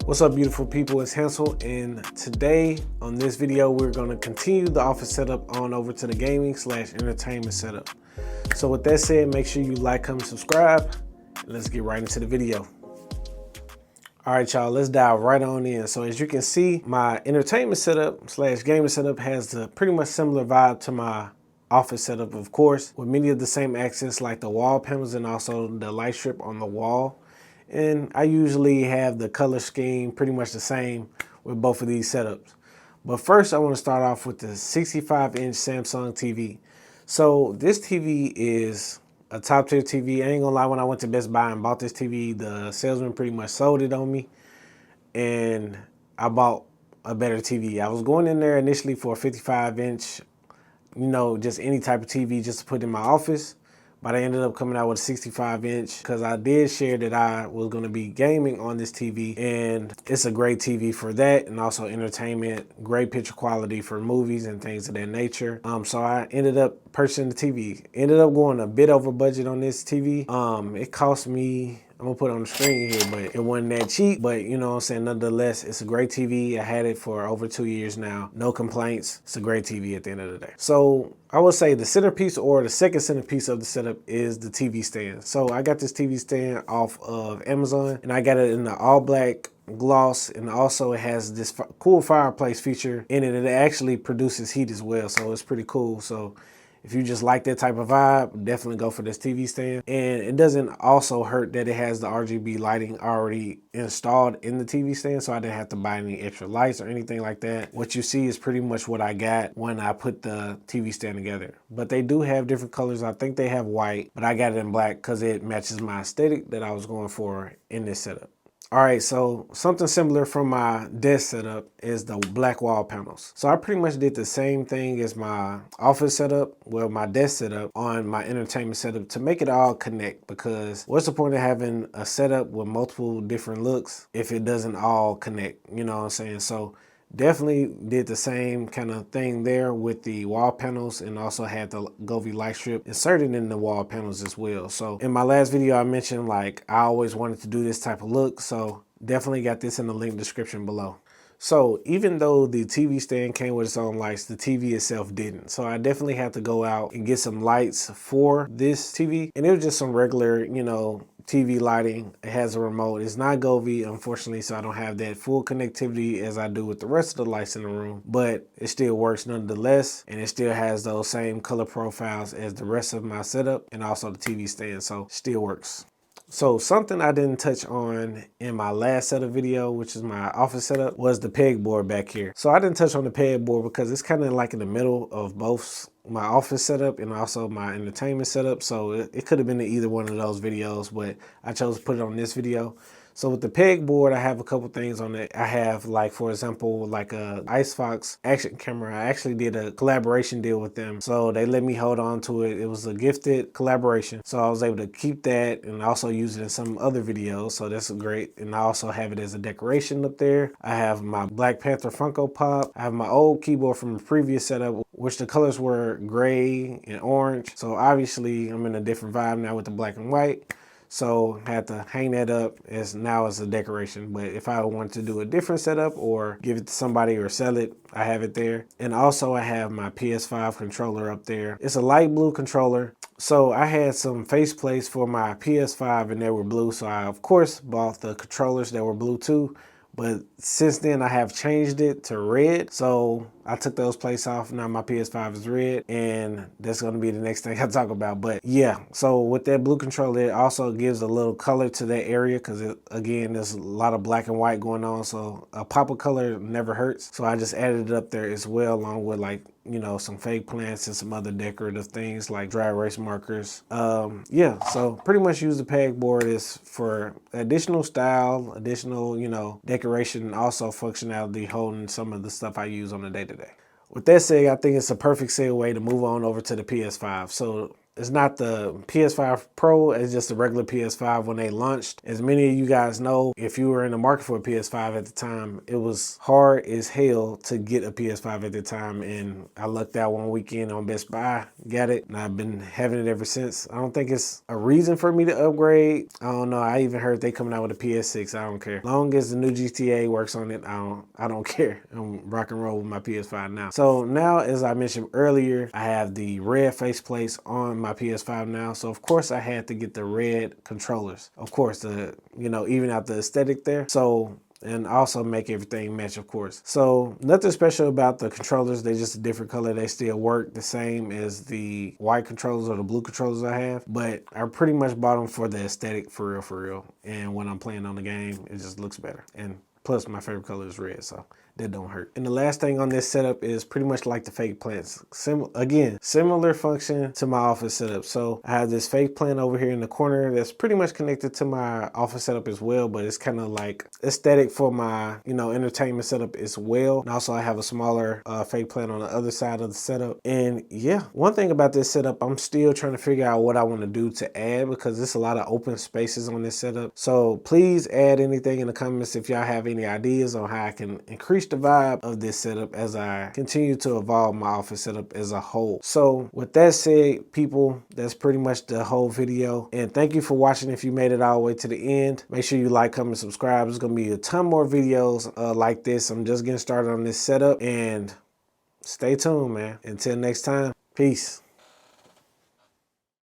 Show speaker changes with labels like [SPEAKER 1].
[SPEAKER 1] What's up, beautiful people? It's Hansel, and today on this video we're going to continue the office setup on over to the gaming / entertainment setup. So with that said, make sure you like, comment, subscribe, and let's get right into the video. All right, y'all, let's dive right on in. So as you can see, my entertainment setup / gaming setup has a pretty much similar vibe to my office setup, of course, with many of the same accents like the wall panels and also the light strip on the wall. And I usually have the color scheme pretty much the same with both of these setups. But first I want to start off with the 65-inch Samsung TV. So this TV is a top tier TV. I ain't gonna lie, when I went to Best Buy and bought this TV, the salesman pretty much sold it on me and I bought a better TV. I was going in there initially for a 55-inch, just any type of TV just to put in my office. But I ended up coming out with a 65-inch because I did share that I was going to be gaming on this TV, and it's a great TV for that, and also entertainment, great picture quality for movies and things of that nature. So I ended up purchasing the TV. Ended up going a bit over budget on this TV. It cost me, I'm gonna put it on the screen here, but it wasn't that cheap. But you know what I'm saying, nonetheless, it's a great TV. I had it for over 2 years now. No complaints. It's a great TV at the end of the day. So I would say the centerpiece, or the second centerpiece of the setup, is the TV stand. So I got this TV stand off of Amazon, and I got it in the all black gloss, and also it has this cool fireplace feature in it. It actually produces heat as well, so it's pretty cool. So if you just like that type of vibe, definitely go for this TV stand. And it doesn't also hurt that it has the RGB lighting already installed in the TV stand, so I didn't have to buy any extra lights or anything like that. What you see is pretty much what I got when I put the TV stand together. But they do have different colors. I think they have white, but I got it in black because it matches my aesthetic that I was going for in this setup. All right, so something similar from my desk setup is the black wall panels. So I pretty much did the same thing as my office setup, well, my desk setup, on my entertainment setup to make it all connect, because what's the point of having a setup with multiple different looks if it doesn't all connect, you know what I'm saying? So definitely did the same kind of thing there with the wall panels, and also had the Govee light strip inserted in the wall panels as well. So in my last video I mentioned like I always wanted to do this type of look, so definitely got this in the link description below. So even though the TV stand came with its own lights, the TV itself didn't. So I definitely had to go out and get some lights for this TV, and it was just some regular, TV lighting. It has a remote. It's not Govee, unfortunately, so I don't have that full connectivity as I do with the rest of the lights in the room, but it still works nonetheless, and it still has those same color profiles as the rest of my setup and also the TV stand, so still works. So something I didn't touch on in my last setup video, which is my office setup, was the pegboard back here. So I didn't touch on the pegboard because it's kind of like in the middle of both my office setup and also my entertainment setup. So it could have been in either one of those videos, but I chose to put it on this video. So with the pegboard, I have a couple things on it. I have, like, for example, like a Icebox action camera. I actually did a collaboration deal with them, so they let me hold on to it. It was a gifted collaboration, so I was able to keep that and also use it in some other videos, so that's great. And I also have it as a decoration up there. I have my Black Panther Funko Pop. I have my old keyboard from the previous setup, which the colors were gray and orange, so obviously I'm in a different vibe now with the black and white. So I had to hang that up as a decoration. But if I wanted to do a different setup or give it to somebody or sell it, I have it there. And also I have my PS5 controller up there. It's a light blue controller. So I had some faceplates for my PS5 and they were blue. So I, of course, bought the controllers that were blue too. But since then I have changed it to red. So I took those plates off. Now my PS5 is red, and that's going to be the next thing I talk about. But yeah, so with that blue controller, it also gives a little color to that area because, again, there's a lot of black and white going on. So a pop of color never hurts. So I just added it up there as well, along with, like, some fake plants and some other decorative things like dry erase markers. Yeah, so pretty much use the pegboard is for additional style, additional, decoration, and also functionality, holding some of the stuff I use on a day-to-day. With that said, I think it's a perfect segue to move on over to the PS5. So it's not the PS5 Pro, it's just the regular PS5 when they launched. As many of you guys know, if you were in the market for a PS5 at the time, it was hard as hell to get a PS5 at the time. And I lucked out one weekend on Best Buy, got it, and I've been having it ever since. I don't think it's a reason for me to upgrade. I don't know. I even heard they coming out with a PS6. I don't care. Long as the new GTA works on it, I don't care. I'm rock and roll with my PS5 now. So now, as I mentioned earlier, I have the red faceplates on my PS5 now. So of course I had to get the red controllers. Of course, to, you know, even out the aesthetic there. So, and also make everything match, of course. So nothing special about the controllers. They're just a different color. They still work the same as the white controllers or the blue controllers I have, but I pretty much bought them for the aesthetic, for real. And when I'm playing on the game, it just looks better. And plus my favorite color is red, so that don't hurt. And the last thing on this setup is pretty much like the fake plants. Similar function to my office setup. So I have this fake plant over here in the corner that's pretty much connected to my office setup as well, but it's kind of like aesthetic for my, you know, entertainment setup as well. And also I have a smaller fake plant on the other side of the setup. And yeah, one thing about this setup, I'm still trying to figure out what I want to do to add, because there's a lot of open spaces on this setup. So please add anything in the comments if y'all have any ideas on how I can increase the vibe of this setup as I continue to evolve my office setup as a whole. So with that said, people, that's pretty much the whole video. And thank you for watching. If you made it all the way to the end, make sure you like, comment, subscribe. There's gonna be a ton more videos like this. I'm just getting started on this setup, and stay tuned, man. Until next time, peace.